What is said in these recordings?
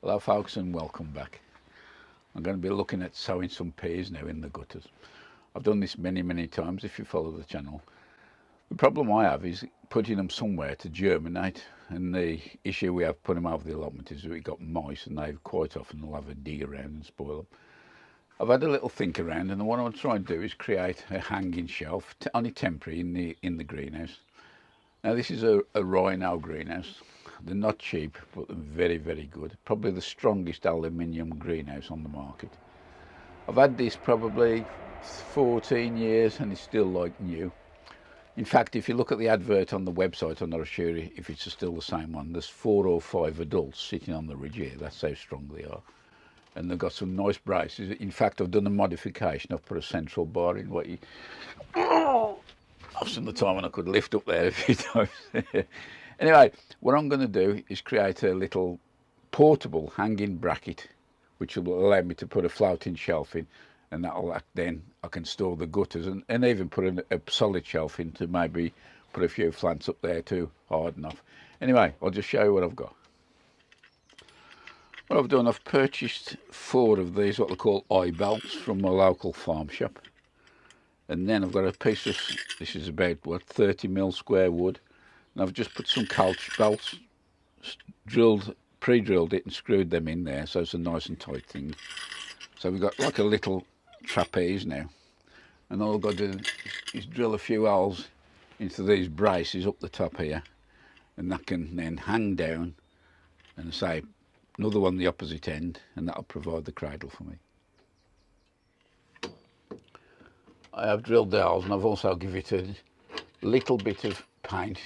Hello folks and welcome back. I'm going to be looking at sowing some peas now in the gutters. I've done this many times if you follow the channel. The problem I have is putting them somewhere to germinate, and the issue we have putting them over the allotment is that we've got mice and they quite often will have a dig around and spoil them. I've had a little think around, and what I'm trying to do is create a hanging shelf, only temporary, in the greenhouse. Now this is a rhino greenhouse. They're not cheap, but they're very good. Probably the strongest aluminium greenhouse on the market. I've had this probably 14 years and it's still like new. In fact, if you look at the advert on the website, I'm not sure if it's still the same one. There's 4 or 5 adults sitting on the ridge here. That's how strong they are. And they've got some nice braces. In fact, I've done a modification. I've put a central bar in what you... I've seen the time when I could lift up there a few times. Anyway, what I'm going to do is create a little portable hanging bracket which will allow me to put a floating shelf in, and that'll then I can store the gutters and even put a solid shelf in to maybe put a few plants up there to harden off. Anyway, I'll just show you what I've got. What I've done, I've purchased 4 of these, what they call eye belts, from my local farm shop. And then I've got a piece of, this is about, what, 30mm square wood. And I've just put some couch bolts, pre-drilled it and screwed them in there, so it's a nice and tight thing. So we've got like a little trapeze now. And all I've got to do is drill a few holes into these braces up the top here. And that can then hang down, and say, another one the opposite end, and that'll provide the cradle for me. I have drilled the holes, and I've also given it a little bit of paint,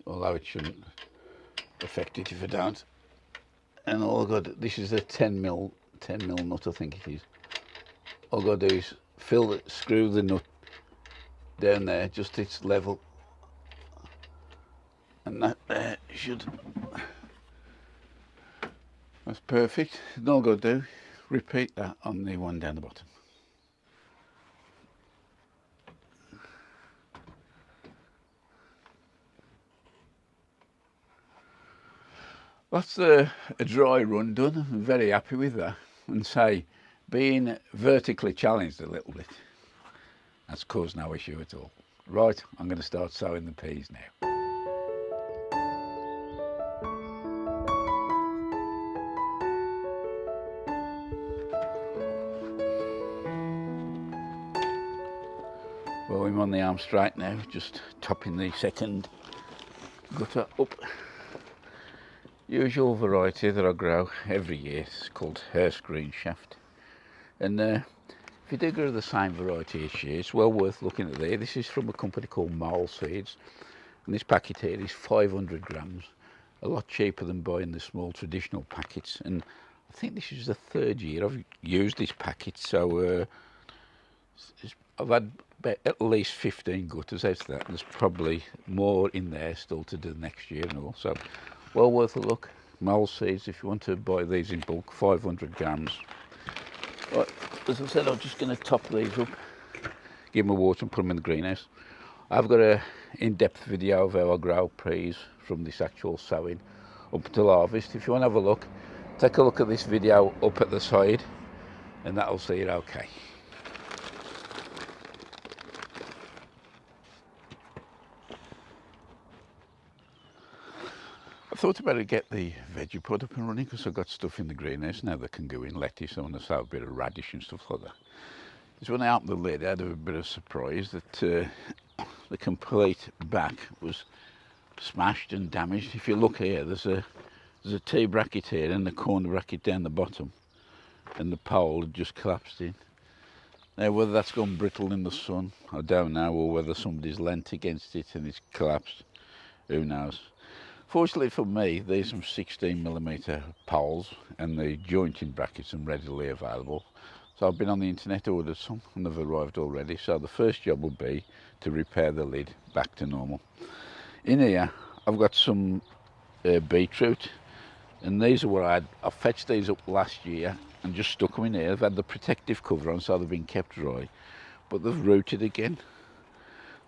although it shouldn't affect it if I don't. And all I've got to, this is a 10mm nut, I think it is. All I've got to do is screw the nut down there, just its level, and that there should, that's perfect. And all I've got to do, repeat that on the one down the bottom. That's a dry run done. I'm very happy with that, and say being vertically challenged a little bit, that's caused no issue at all. Right, I'm going to start sowing the peas now. Well, I'm on the arm straight now, just topping the second gutter up. Usual variety that I grow every year is called Hearst Green Shaft, and if you do grow the same variety each year, it's well worth looking at there. This is from a company called Mole Seeds, and this packet here is 500 grams, a lot cheaper than buying the small traditional packets. And I think this is the 3rd year I've used this packet, so I've had at least 15 gutters out of that, and there's probably more in there still to do next year and all. So well worth a look. Mole Seeds, if you want to buy these in bulk, 500 grams. Right, as I said, I'm just going to top these up, give them a water and put them in the greenhouse. I've got a in-depth video of how I grow peas from this actual sowing up until harvest. If you want to have a look, take a look at this video up at the side, and that'll see it okay. I thought about to get the Vegepod up and running, because I've got stuff in the greenhouse now that can go in, lettuce. I want to sow a bit of radish and stuff like that. So when I opened the lid, I had a bit of surprise that the complete back was smashed and damaged. If you look here, there's a T bracket here and the corner bracket down the bottom, and the pole had just collapsed in. Now whether that's gone brittle in the sun, I don't know, or whether somebody's leant against it and it's collapsed, who knows. Fortunately for me, these are 16mm poles, and the jointing brackets are readily available. So I've been on the internet, ordered some, and they've arrived already. So the first job will be to repair the lid back to normal. In here, I've got some beetroot, and these are what I fetched these up last year and just stuck them in here. They've had the protective cover on, so they've been kept dry, but they've rooted again.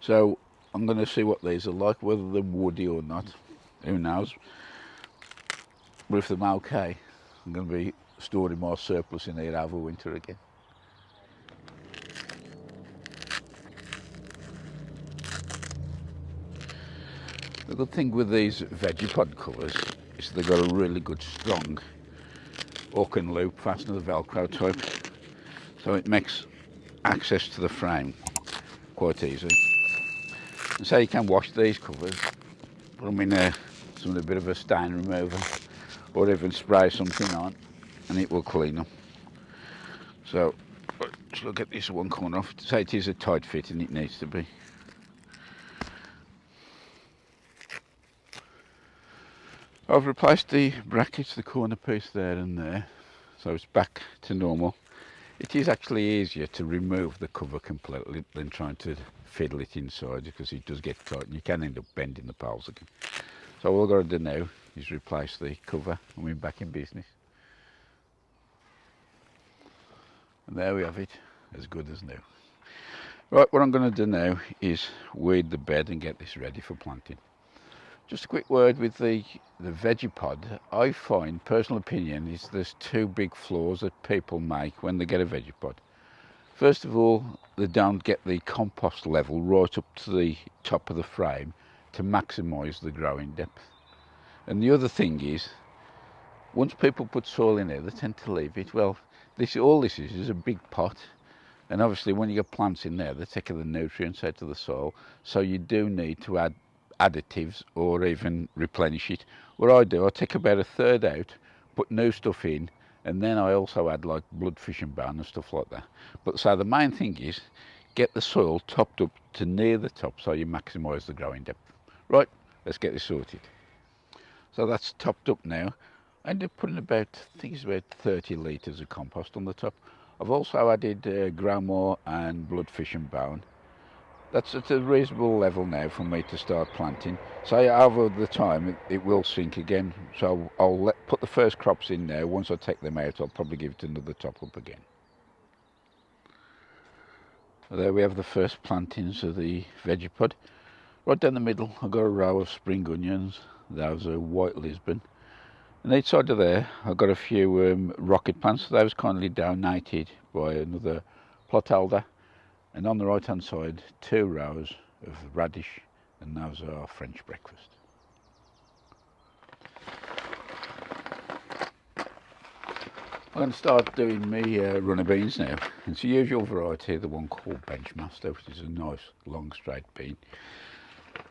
So I'm going to see what these are like, whether they're woody or not. Who knows? But if they're okay, I'm going to be storing more surplus in here over winter again. The good thing with these Vegepod covers is they've got a really good strong hook and loop fastener, the Velcro type, so it makes access to the frame quite easy. And so you can wash these covers, put them in a bit of a stain remover, or even spray something on, and it will clean them. So just look at this one coming off. Say it is a tight fit, and it needs to be. I've replaced the brackets, the corner piece there and there, so it's back to normal. It is actually easier to remove the cover completely than trying to fiddle it inside, because it does get tight and you can end up bending the poles again. So all I've got to do now is replace the cover and we're back in business. And there we have it, as good as new. Right, what I'm going to do now is weed the bed and get this ready for planting. Just a quick word with the Vegepod. I find, personal opinion, is there's two big flaws that people make when they get a Vegepod. First of all, they don't get the compost level right up to the top of the frame to maximise the growing depth. And the other thing is, once people put soil in there, they tend to leave it. Well, all this is a big pot, and obviously when you get plants in there, they're taking the nutrients out of the soil, so you do need to add additives or even replenish it. What I do, I take about a third out, put new stuff in, and then I also add like blood, fish and bone and stuff like that. But so the main thing is get the soil topped up to near the top so you maximise the growing depth. Right, let's get this sorted. So that's topped up now. I ended up putting about, I think it's about 30 litres of compost on the top. I've also added growmore and blood, fish and bone. That's at a reasonable level now for me to start planting. So over the time it will sink again, so I'll put the first crops in now. Once I take them out, I'll probably give it another top up again. So there we have the first plantings of the Vegepod. Right down the middle I've got a row of spring onions. Those are white Lisbon. And each side of there I've got a few rocket plants. Those kindly donated by another plot holder. And on the right hand side, 2 rows of radish, and those are French breakfast. I'm going to start doing me runner beans now. It's a usual variety, the one called Benchmaster, which is a nice long straight bean.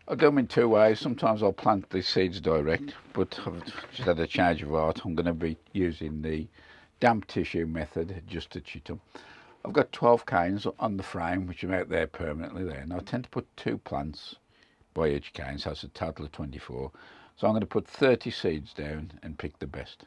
I do them in 2 ways. Sometimes I'll plant the seeds direct, but I've just had a change of heart. I'm going to be using the damp tissue method just to chit them. I've got 12 canes on the frame, which are out there permanently there. And I tend to put 2 plants by each cane, so it's a total of 24. So I'm going to put 30 seeds down and pick the best.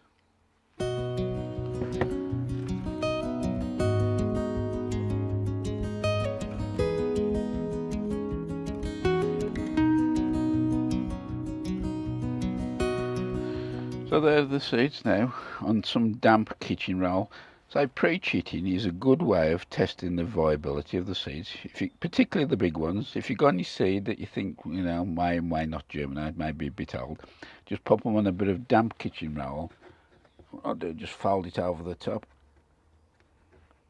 So there's the seeds now on some damp kitchen roll. So pre-chitting is a good way of testing the viability of the seeds, particularly the big ones. If you've got any seed that you think may not germinate, may be a bit old, just pop them on a bit of damp kitchen roll. What I'll do, just fold it over the top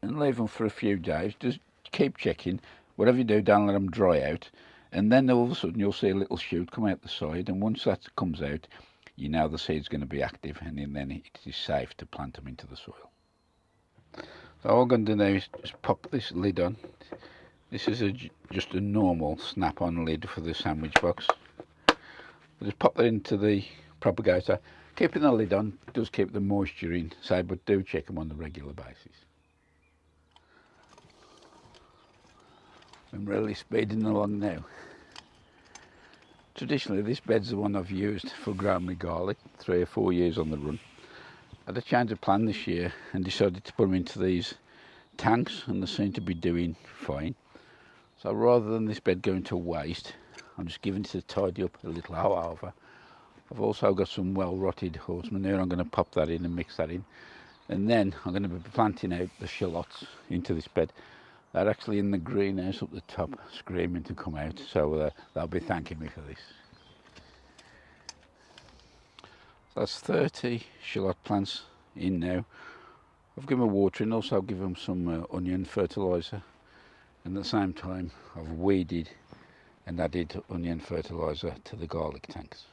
and leave them for a few days. Just keep checking. Whatever you do, don't let them dry out. And then all of a sudden you'll see a little shoot come out the side, and once that comes out, you know the seed's going to be active, and then it is safe to plant them into the soil. So all I'm going to do now is just pop this lid on. This is just a normal snap-on lid for the sandwich box. I'll just pop that into the propagator. Keeping the lid on does keep the moisture in, but do check them on a regular basis. I'm really speeding along now. Traditionally this bed's the one I've used for growing my garlic, 3 or 4 years on the run. I had a change of plan this year and decided to put them into these tanks, and they seem to be doing fine. So rather than this bed going to waste, I'm just giving it to tidy up a little. However, I've also got some well rotted horse manure. I'm going to pop that in and mix that in, and then I'm going to be planting out the shallots into this bed. They're actually in the greenhouse up the top screaming to come out, so they'll be thanking me for this. That's 30 shallot plants in now. I've given them watering, also I've given them some onion fertiliser, and at the same time I've weeded and added onion fertiliser to the garlic tanks.